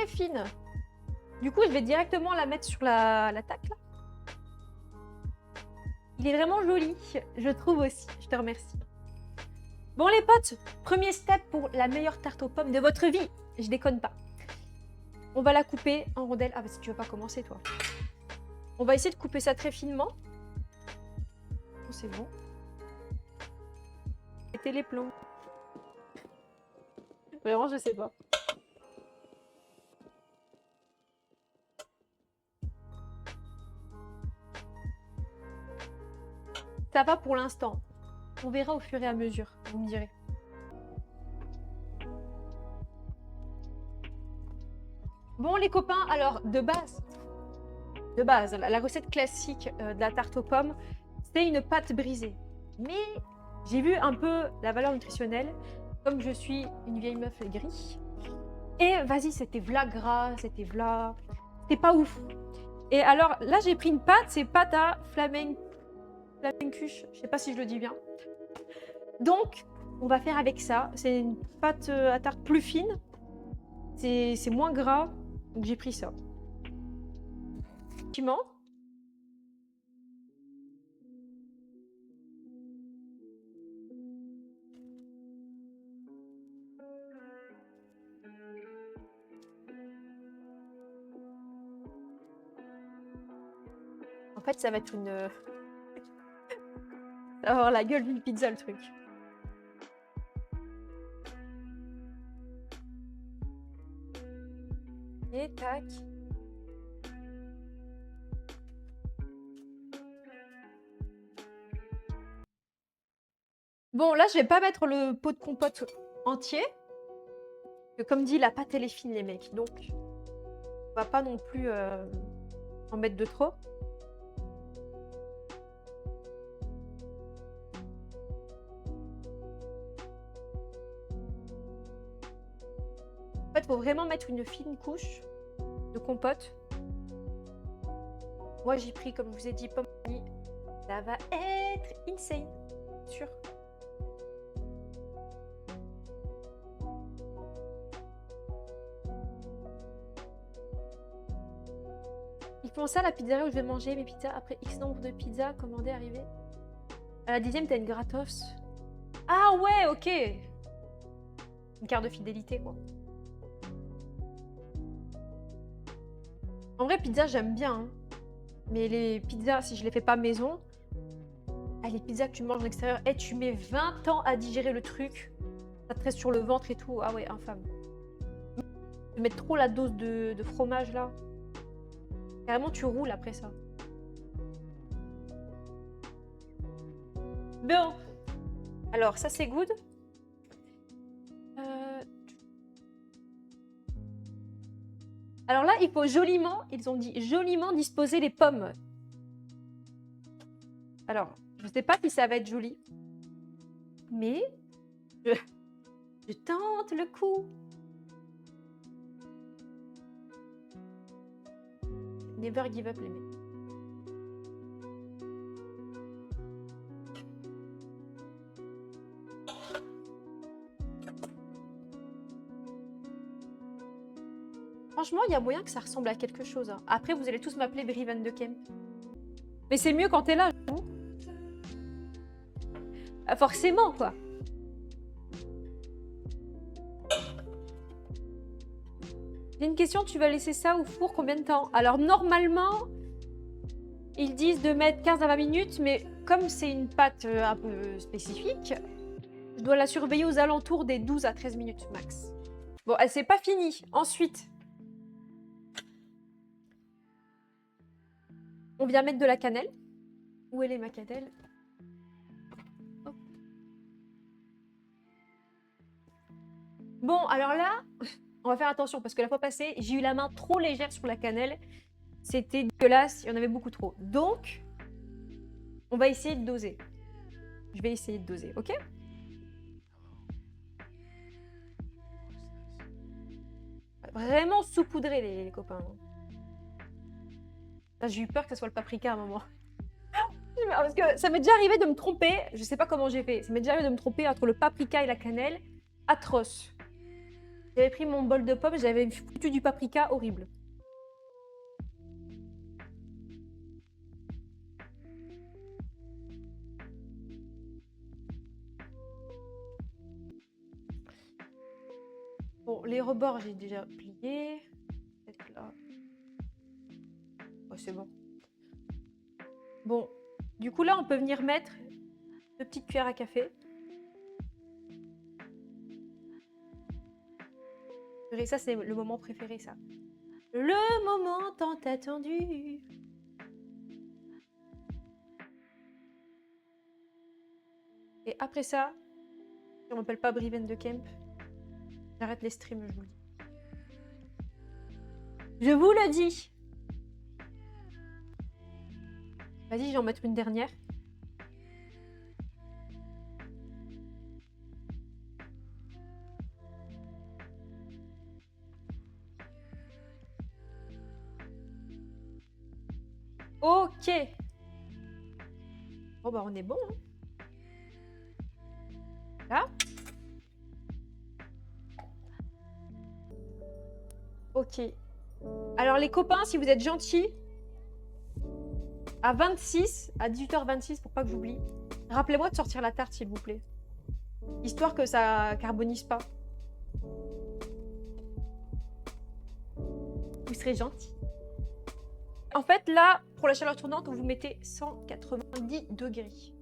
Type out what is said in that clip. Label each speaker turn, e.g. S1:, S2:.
S1: très fine. Du coup, je vais directement la mettre sur la table. Là. Il est vraiment joli, je trouve aussi. Je te remercie. Bon les potes, premier step pour la meilleure tarte aux pommes de votre vie. Je déconne pas. On va la couper en rondelles. Ah bah si tu veux pas commencer toi. On va essayer de couper ça très finement. Oh, c'est bon. Mettez les plombs. Vraiment, je sais pas. Ça va pour l'instant. On verra au fur et à mesure, vous me direz. Bon les copains, alors de base, la recette classique de la tarte aux pommes, c'est une pâte brisée. Mais j'ai vu un peu la valeur nutritionnelle, comme je suis une vieille meuf gris. Et vas-y, c'était v'là gras, c'était pas ouf. Et alors là, j'ai pris une pâte, c'est pâte à flamencuche, je sais pas si je le dis bien. Donc, on va faire avec ça. C'est une pâte à tarte plus fine. C'est moins gras, donc j'ai pris ça. Piment. En fait, ça va être une... ça va avoir la gueule d'une pizza, le truc. Et tac. Bon, là, je vais pas mettre le pot de compote entier. Parce que comme dit, la pâte, elle est fine, les mecs. Donc, on va pas non plus en mettre de trop. En fait, il faut vraiment mettre une fine couche de compote. Moi, j'ai pris, comme je vous ai dit, pomme. Ça va être insane, sûr. Ils font ça à la pizzeria où je vais manger mes pizzas après X nombre de pizzas commandées, arrivées. À la 10e, t'as une gratos. Ah ouais, ok. Une carte de fidélité, quoi. En vrai, pizza, j'aime bien. Hein. Mais les pizzas, si je les fais pas maison, les pizzas que tu manges en extérieur, tu mets 20 ans à digérer le truc. Ça te reste sur le ventre et tout. Ah ouais, infâme. Tu mets trop la dose de fromage, là. Carrément, tu roules après ça. Bon. Alors, ça, c'est good. Alors là, il faut joliment, ils ont dit joliment disposer les pommes. Alors, je ne sais pas si ça va être joli, mais je tente le coup. Never give up, les mecs. Franchement, il y a moyen que ça ressemble à quelque chose. Hein. Après, vous allez tous m'appeler Brie Van de Kemp. Mais c'est mieux quand t'es là, j'avoue. Forcément, quoi. J'ai une question, tu vas laisser ça au four combien de temps? Alors, normalement, ils disent de mettre 15 à 20 minutes, mais comme c'est une pâte un peu spécifique, je dois la surveiller aux alentours des 12 à 13 minutes max. Bon, elle c'est pas fini. Ensuite, on vient mettre de la cannelle. Où elle est ma cannelle? Hop. Bon, alors là, on va faire attention parce que la fois passée, j'ai eu la main trop légère sur la cannelle. C'était dégueulasse, il y en avait beaucoup trop. Donc, on va essayer de doser. Je vais essayer de doser, ok? Vraiment saupoudrer les copains. J'ai eu peur que ça soit le paprika à un moment. Parce que ça m'est déjà arrivé de me tromper. Je sais pas comment j'ai fait. Ça m'est déjà arrivé de me tromper entre le paprika et la cannelle. Atroce. J'avais pris mon bol de pommes, j'avais foutu du paprika horrible. Bon, les rebords, j'ai déjà plié. Peut-être là. Oh, c'est bon. Bon, du coup, là, on peut venir mettre 2 petites cuillères à café. Et ça, c'est le moment préféré, ça. Le moment tant attendu. Et après ça, si on m'appelle pas Briven de Kemp, j'arrête les streams, je vous le dis. Je vous le dis. Vas-y, je vais en mettre une dernière. Ok. Bon, bah, on est bon. Hein. Là. Ok. Alors, les copains, si vous êtes gentils, à 26, à 18h26, pour pas que j'oublie, rappelez-moi de sortir la tarte, s'il vous plaît. Histoire que ça carbonise pas. Vous serez gentils. En fait, là, pour la chaleur tournante, vous mettez 190 degrés.